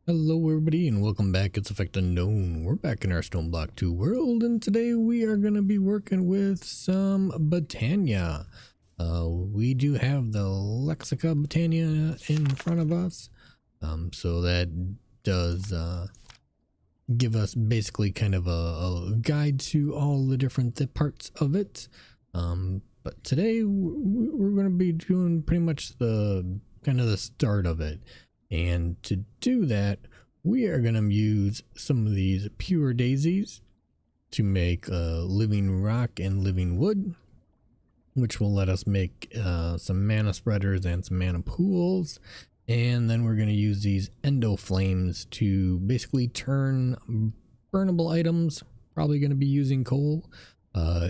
Hello everybody and welcome back. It's effectunknown. We're back in our Stoneblock 2 world, and today we are going to be working with some Botania. We do have the Lexica Botania in front of us, so that does give us basically kind of a guide to all the different parts of it. But today we're going to be doing pretty much the kind of the start of it. And to do that, we are going to use some of these pure daisies to make living rock and living wood, which will let us make some mana spreaders and some mana pools. And then we're going to use these endoflames to basically turn burnable items, probably going to be using coal,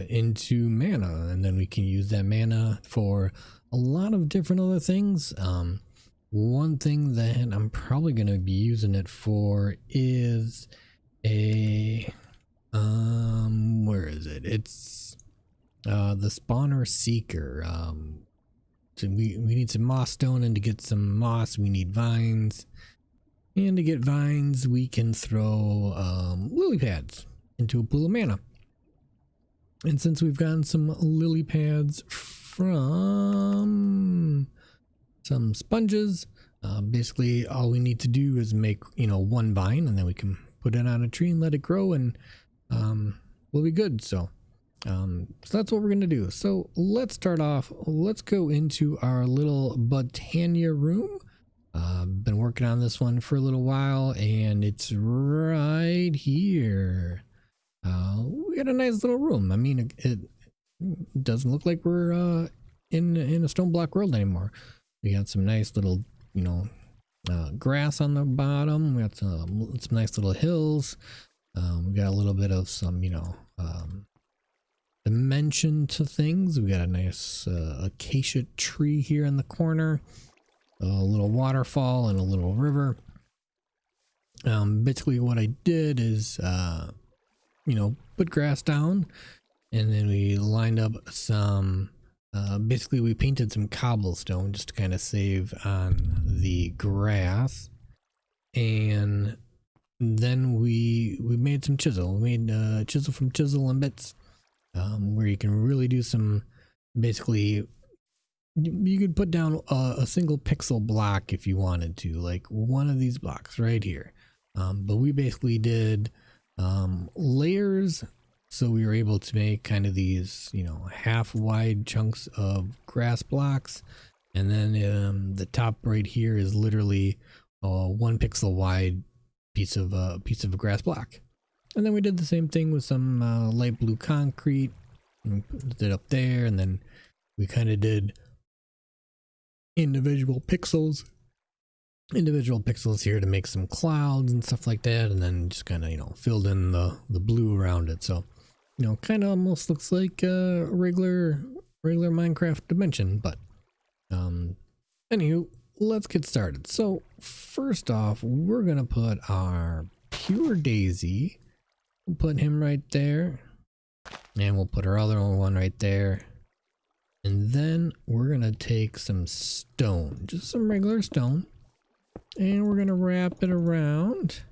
into mana. And then we can use that mana for a lot of different other things. One thing that I'm probably going to be using it for is a where is it? It's the spawner seeker. So we need some moss stone, and to get some moss we need vines, and to get vines we can throw lily pads into a pool of mana. And since we've gotten some lily pads from some sponges, basically all we need to do is make one vine, and then we can put it on a tree and let it grow, and we'll be good. So that's what we're gonna do. So let's start off. Let's go into our little Botania room. Been working on this one for a little while, and it's right here. We got a nice little room. I mean, it doesn't look like we're in a stone block world anymore. We got some nice little, grass on the bottom. We got some nice little hills. We got a little bit of some, dimension to things. We got a nice acacia tree here in the corner, a little waterfall and a little river. Basically what I did is, put grass down, and then we lined up some basically we painted some cobblestone just to kind of save on the grass, and then we made some chisel. We made chisel from chisel and bits, where you can really do some, basically you could put down a single pixel block if you wanted to, like one of these blocks right here, but we basically did layers. So we were able to make kind of these, half wide chunks of grass blocks. And then the top right here is literally a 1 pixel wide piece of a grass block. And then we did the same thing with some light blue concrete, and put it up there. And then we kind of did individual pixels here to make some clouds and stuff like that. And then just kind of, filled in the blue around it. So kind of almost looks like a regular Minecraft dimension. But anywho, let's get started. So first off, we're gonna put our pure daisy. We'll put him right there, and we'll put our other one right there. And then we're gonna take some stone, just some regular stone, and we're gonna wrap it around.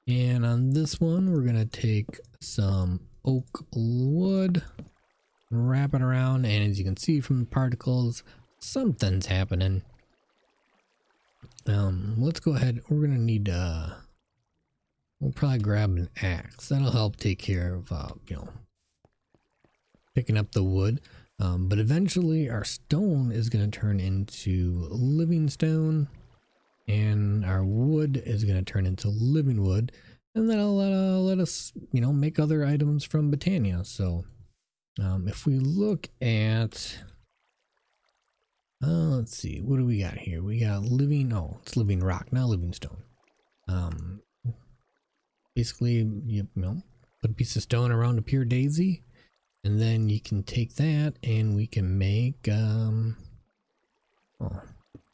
And on this one, we're gonna take some oak wood, wrap it around, and as you can see from the particles, something's happening. Let's go ahead. We're gonna need we'll probably grab an axe. That'll help take care of picking up the wood. But eventually our stone is gonna turn into living stone, and our wood is gonna turn into living wood. And that'll let us, make other items from Botania. So, if we look at, let's see, what do we got here? We got living, it's living rock, not living stone. Basically, put a piece of stone around a pure daisy, and then you can take that and we can make,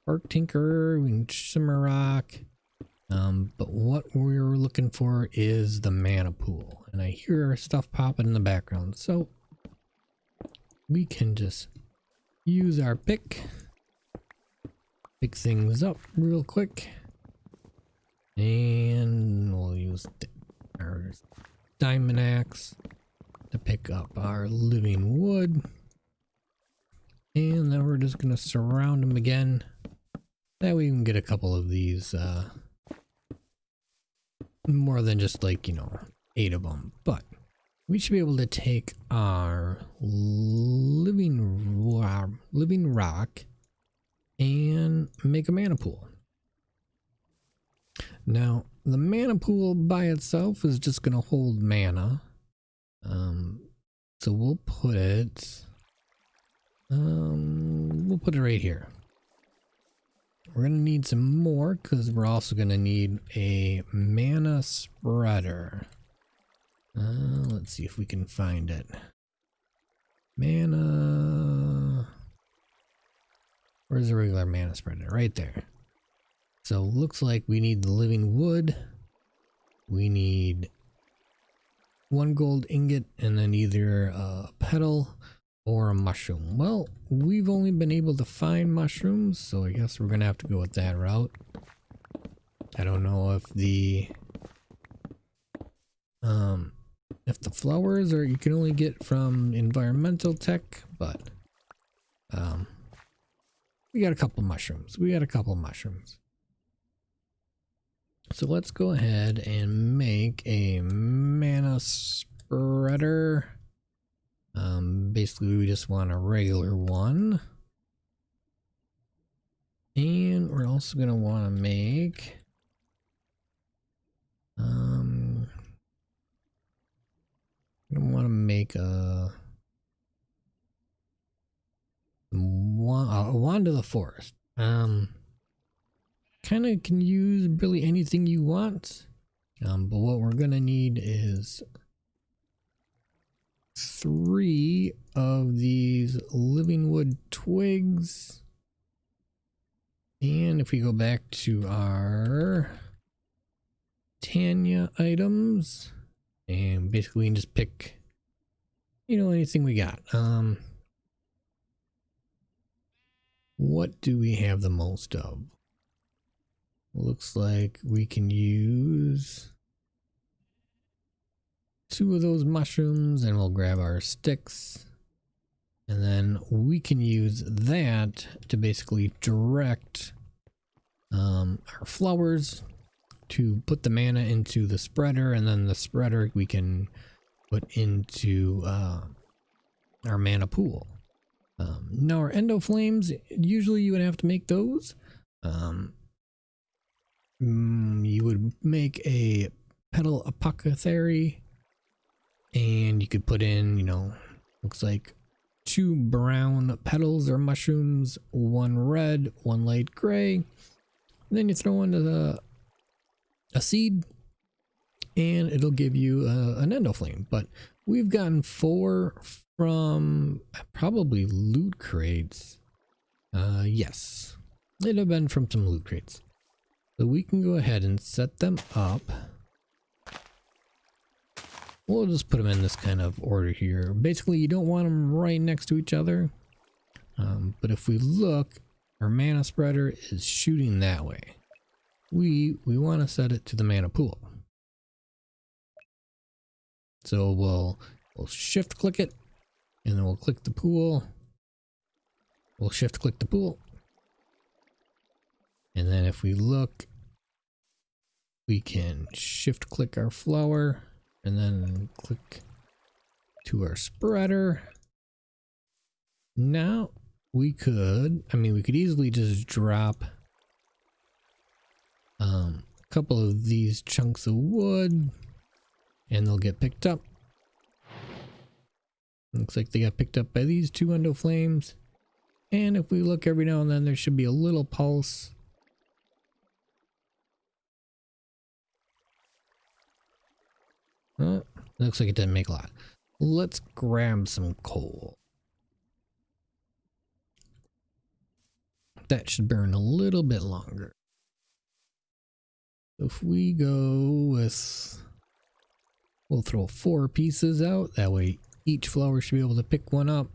bark tinker, we can shimmer rock. But what we're looking for is the mana pool, and I hear stuff popping in the background, so we can just use our pick things up real quick. And we'll use our diamond axe to pick up our living wood. And then we're just going to surround them again. That way we can get a couple of these, more than just like, 8 of them. But we should be able to take our living rock and make a mana pool. Now, the mana pool by itself is just going to hold mana. So we'll put it right here. We're going to need some more because we're also going to need a mana spreader. Let's see if we can find it. Mana. Where's the regular mana spreader? Right there. So looks like we need the living wood. We need 1 gold ingot and then either a petal or a mushroom. Well, we've only been able to find mushrooms, so I guess we're gonna have to go with that route. I don't know if the flowers are you can only get from environmental tech, but we got a couple mushrooms. So let's go ahead and make a mana spreader. Basically we just want a regular one. And we're also going to want to make a wand of the forest. Kind of can use really anything you want. But what we're going to need is 3 of these living wood twigs. And if we go back to our Botania items, and basically we can just pick, anything we got. What do we have the most of? Looks like we can use 2 of those mushrooms and we'll grab our sticks. And then we can use that to basically direct our flowers to put the mana into the spreader, and then the spreader we can put into our mana pool. Now our endoflames, usually you would have to make those. You would make a petal apothecary, and you could put in, looks like 2 brown petals or mushrooms, 1 red, 1 light gray. And then you throw in a seed, and it'll give you an endoflame. But we've gotten 4 from probably loot crates. Yes, it'd have been from some loot crates. So we can go ahead and set them up. We'll just put them in this kind of order here. Basically, you don't want them right next to each other. But if we look, our mana spreader is shooting that way. We want to set it to the mana pool. So we'll shift click it, and then we'll click the pool. We'll shift click the pool. And then if we look, we can shift click our flower and then click to our spreader. Now we could easily just drop a couple of these chunks of wood and they'll get picked up. Looks like they got picked up by these 2 endoflames. And if we look every now and then, there should be a little pulse. Looks like it didn't make a lot. Let's grab some coal. That should burn a little bit longer. If we go with, we'll throw 4 pieces out. That way each flower should be able to pick one up.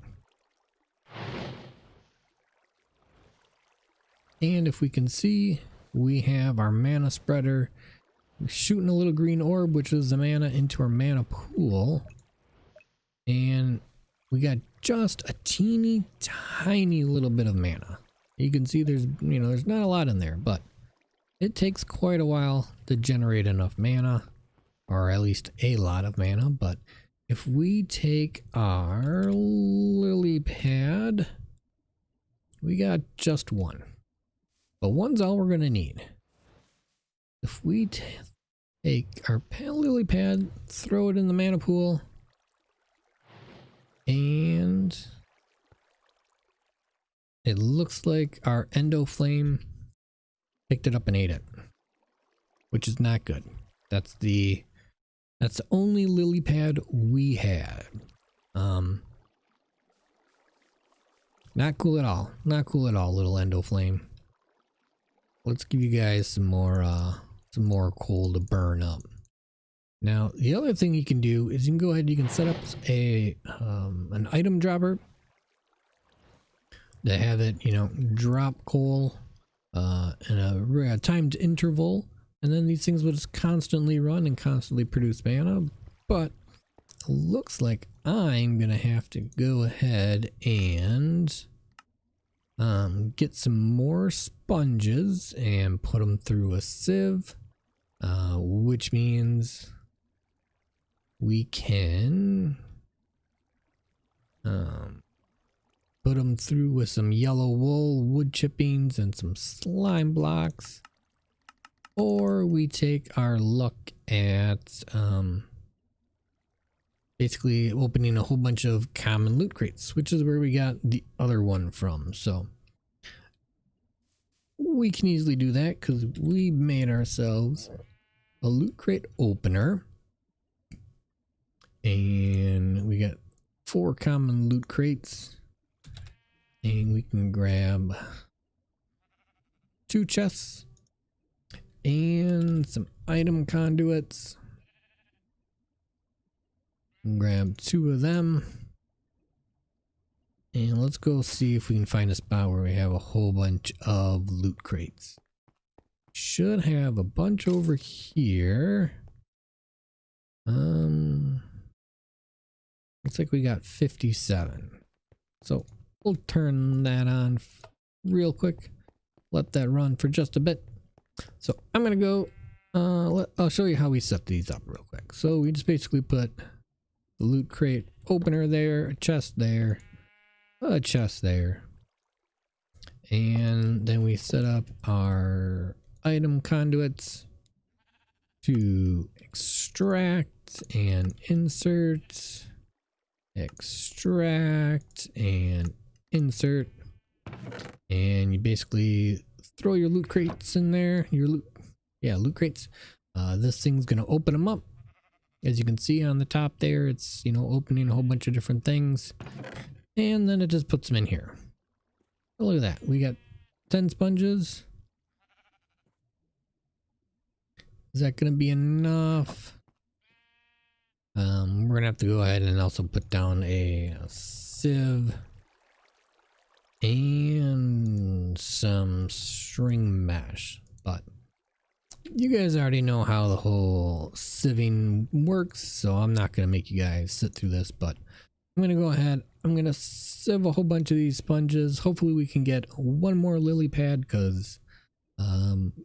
And if we can see, we have our mana spreader. We're shooting a little green orb, which is the mana, into our mana pool. And we got just a teeny tiny little bit of mana. You can see there's, there's not a lot in there, but it takes quite a while to generate enough mana, or at least a lot of mana. But if we take our lily pad, we got just one, but one's all we're gonna need. If we take our lily pad, throw it in the mana pool, and it looks like our Endoflame picked it up and ate it, which is not good. That's the only lily pad we had. Not cool at all. Not cool at all, little Endoflame. Let's give you guys some more coal to burn up. Now, the other thing you can do is you can go ahead and you can set up an item dropper to have it, drop coal in a timed interval, and then these things will just constantly run and constantly produce mana. But it looks like I'm gonna have to go ahead and get some more sponges and put them through a sieve, which means we can put them through with some yellow wool, wood chippings, and some slime blocks. Or we take our luck at basically opening a whole bunch of common loot crates, which is where we got the other one from. So we can easily do that because we made ourselves a loot crate opener. And we got 4 common loot crates. And we can grab 2 chests and some item conduits. Grab 2 of them. And let's go see if we can find a spot where we have a whole bunch of loot crates. Should have a bunch over here. Looks like we got 57. So we'll turn that on real quick. Let that run for just a bit. So I'm gonna go, I'll show you how we set these up real quick. So we just basically put the loot crate opener there, a chest there, a chest there. And then we set up our item conduits to extract and insert, extract and insert. And you basically throw your loot crates in there, loot crates. This thing's gonna open them up. As you can see on the top there, it's, opening a whole bunch of different things. And then it just puts them in here. Oh, look at that. We got 10 sponges. Is that gonna be enough? We're gonna have to go ahead and also put down a sieve and some string mesh, but you guys already know how the whole sieving works, so I'm not gonna make you guys sit through this. But I'm gonna go ahead, I'm gonna sieve a whole bunch of these sponges. Hopefully we can get one more lily pad, because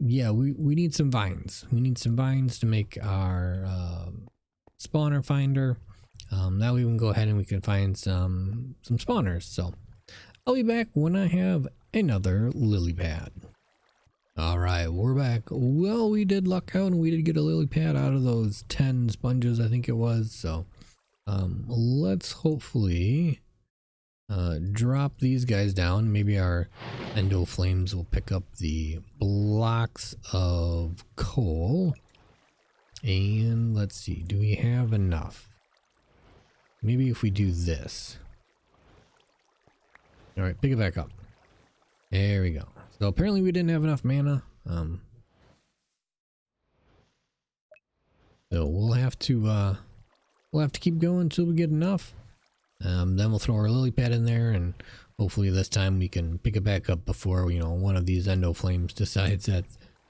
yeah, we need some vines. We need some vines to make our spawner finder. That way we can go ahead and we can find some spawners. So I'll be back when I have another lily pad. All right, we're back. Well, we did luck out and we did get a lily pad out of those 10 sponges, I think it was. So let's hopefully drop these guys down. Maybe our endoflames will pick up the blocks of coal. And let's see, do we have enough? Maybe if we do this. All right, pick it back up. There we go. So apparently we didn't have enough mana. So we'll have to keep going until we get enough. Then we'll throw our lily pad in there, and hopefully this time we can pick it back up before, one of these endoflames decides that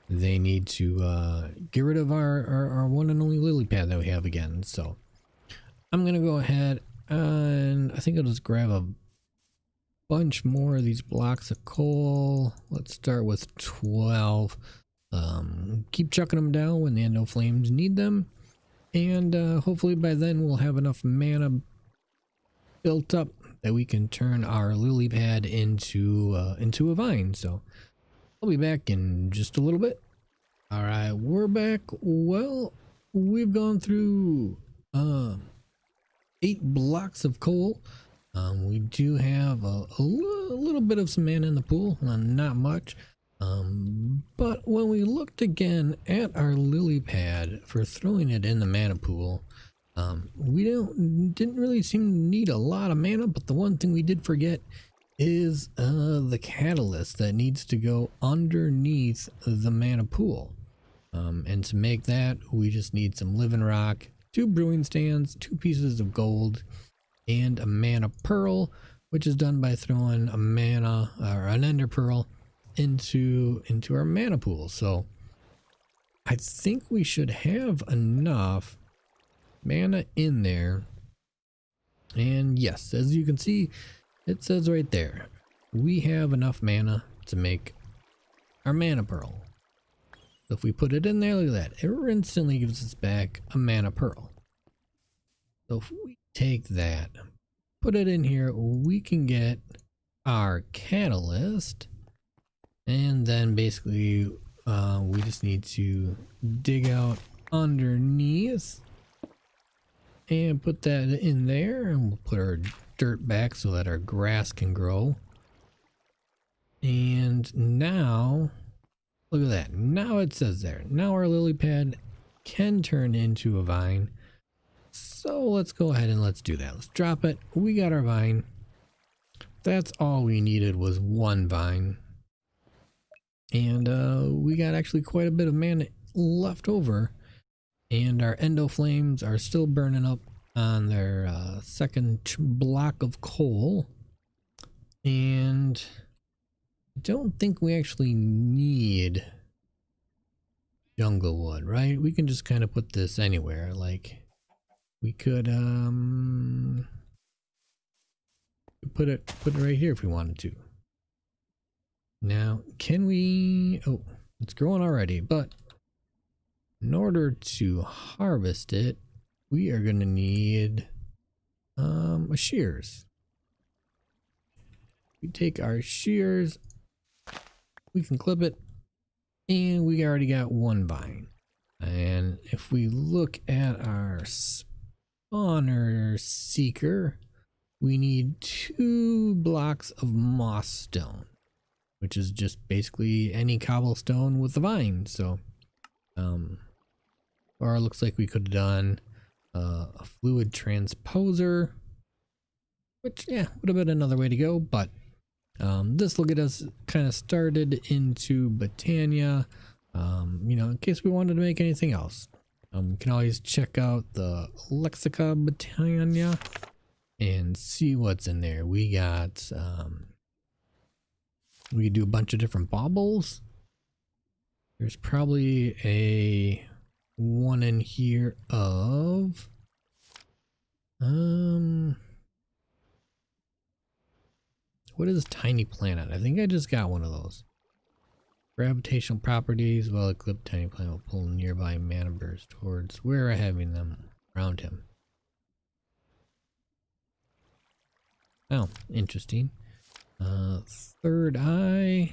they need to get rid of our one and only lily pad that we have again. So I'm gonna go ahead and I think I'll just grab a bunch more of these blocks of coal. Let's start with 12. Keep chucking them down when the endoflames need them, and hopefully by then we'll have enough mana built up that we can turn our lily pad into a vine. So I'll be back in just a little bit. All right, we're back. Well, we've gone through 8 blocks of coal. We do have a little bit of some mana in the pool, not much. But when we looked again at our lily pad for throwing it in the mana pool, we didn't really seem to need a lot of mana, but the one thing we did forget is the catalyst that needs to go underneath the mana pool. And to make that, we just need some living rock, 2 brewing stands, 2 pieces of gold, and a mana pearl, which is done by throwing a mana or an ender pearl into our mana pool. So I think we should have enough mana in there. And yes, as you can see, it says right there, we have enough mana to make our mana pearl. So if we put it in there, look at that, it instantly gives us back a mana pearl. So if we take that, put it in here, we can get our catalyst, and then basically we just need to dig out underneath and put that in there, and we'll put our dirt back so that our grass can grow. And now look at that, now it says there, now our lily pad can turn into a vine. So let's go ahead and let's do that. Let's drop it. We got our vine. That's all we needed, was 1 vine. And we got actually quite a bit of mana left over. And our endoflames are still burning up on their second block of coal. And I don't think we actually need jungle wood, right? We can just kind of put this anywhere. Like, we could put it right here if we wanted to. Now, can we, oh, it's growing already, but in order to harvest it, we are going to need a shears. We take our shears, we can clip it, and we already got 1 vine. And if we look at our spawner seeker, we need 2 blocks of moss stone, which is just basically any cobblestone with a vine. So or it looks like we could have done a fluid transposer, which, yeah, would have been another way to go, but this will get us kind of started into Botania, you know, in case we wanted to make anything else. You can always check out the Lexica Botania and see what's in there. We got we could do a bunch of different baubles. There's probably a one in here of what is tiny planet? I think I just got one of those. Gravitational properties. Well, equipped tiny planet will pull nearby mana bursts towards where we're having them around him. Oh, interesting. Third eye.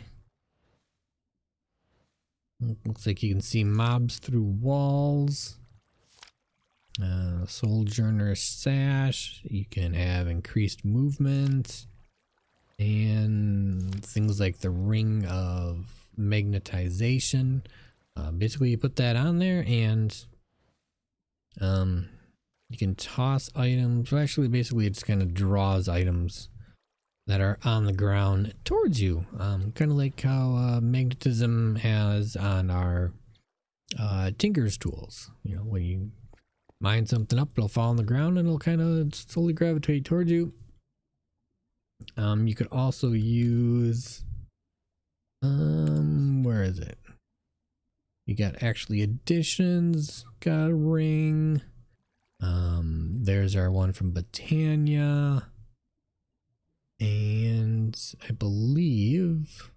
Looks like you can see mobs through walls. Sojourner sash. You can have increased movement. And things like the ring of magnetization. Basically you put that on there and you can toss items. Well, actually, basically it just kind of draws items that are on the ground towards you. Kind of like how magnetism has on our tinker's tools. You know, when you mine something up, it'll fall on the ground and it'll kind of slowly gravitate towards you. You could also use where is it? You got actually additions, got a ring. There's our one from Botania. And I believe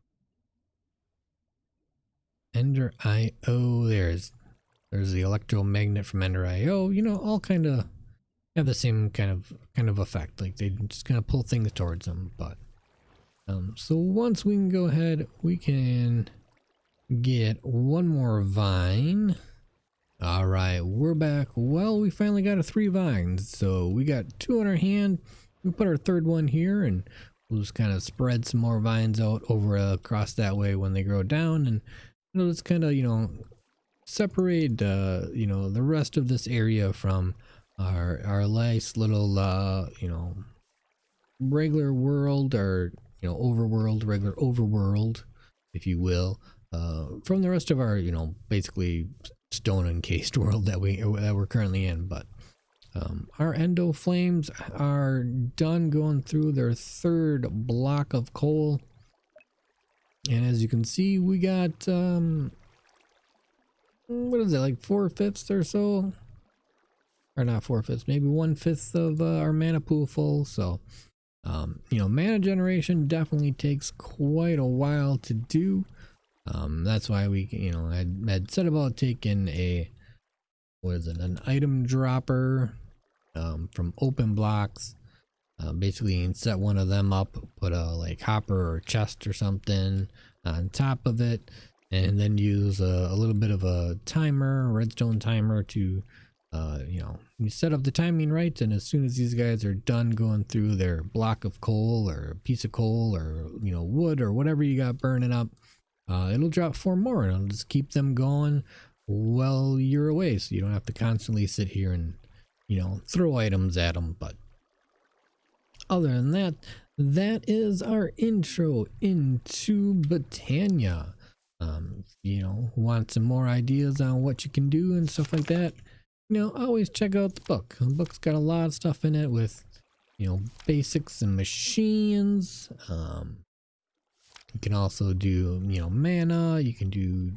Ender IO, there's the electromagnet from Ender IO, you know, all kind of have the same kind of effect. Like they just kind of pull things towards them. But so once we can go ahead, we can get one more vine. All right, we're back. Well, we finally got 3 vines, so we got 2 in our hand. We put our 3rd one here, and we'll just kind of spread some more vines out over across that way when they grow down, and it'll just kind of, you know, separate you know, the rest of this area from our nice little you know, regular world, or you know, regular overworld, if you will, from the rest of our, you know, basically stone encased world that we're currently in. But our endoflames are done going through their 3rd block of coal, and as you can see, we got what is it, like 4/5 or so, or not 4/5, maybe 1/5 of our mana pool full. So you know, mana generation definitely takes quite a while to do. That's why we, you know, had said about taking a, what is it, an item dropper from open blocks. Basically, you can set one of them up, put a like hopper or chest or something on top of it, and then use a little bit of a timer, a redstone timer, to you know, you set up the timing right, and as soon as these guys are done going through their block of coal or piece of coal, or you know, wood or whatever you got burning up, it'll drop 4 more, and it'll just keep them going while you're away, so you don't have to constantly sit here and, you know, throw items at them. But other than that, that is our intro into Botania. You know, want some more ideas on what you can do and stuff like that, you know, always check out the book. The book's got a lot of stuff in it with, you know, basics and machines. You can also do, you know, mana. You can do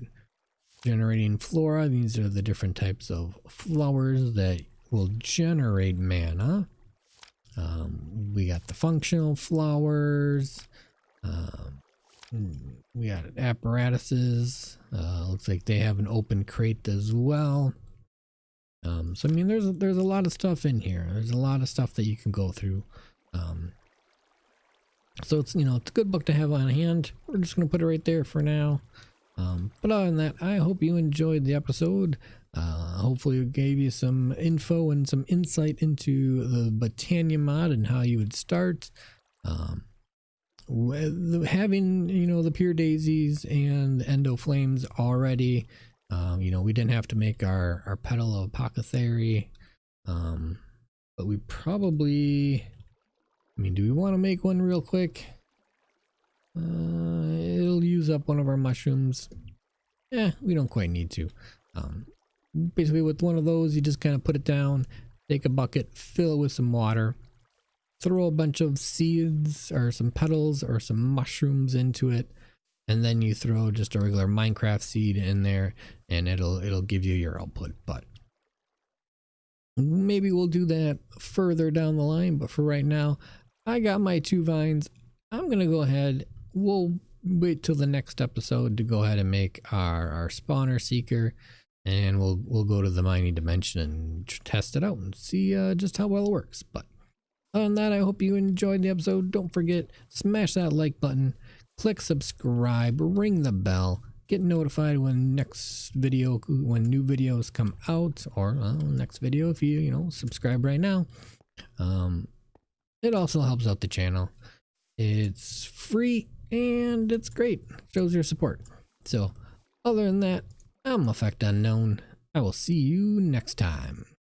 generating flora. These are the different types of flowers that will generate mana. We got the functional flowers. We got apparatuses. Looks like they have an open crate as well. So I mean, there's a lot of stuff in here. There's a lot of stuff that you can go through. So it's, you know, it's a good book to have on hand. We're just gonna put it right there for now. But other than that, I hope you enjoyed the episode. Hopefully it gave you some info and some insight into the Botania mod and how you would start. With having, you know, the pure daisies and the endoflames already, you know, we didn't have to make our petal of apothecary, but we probably, I mean, do we want to make one real quick? It'll use up one of our mushrooms. We don't quite need to. Basically with one of those, you just kind of put it down, take a bucket, fill it with some water, throw a bunch of seeds or some petals or some mushrooms into it, and then you throw just a regular Minecraft seed in there, and it'll give you your output. But maybe we'll do that further down the line, but for right now, I got my 2 vines. I'm gonna go ahead, we'll wait till the next episode to go ahead and make our spawner seeker, and we'll go to the mining dimension and test it out and see just how well it works. But other than that, I hope you enjoyed the episode. Don't forget, smash that like button, click subscribe, ring the bell, get notified when new videos come out, or next video if you know, subscribe right now. It also helps out the channel. It's free and it's great. Shows your support. So other than that, I'm effectunknown. I will see you next time.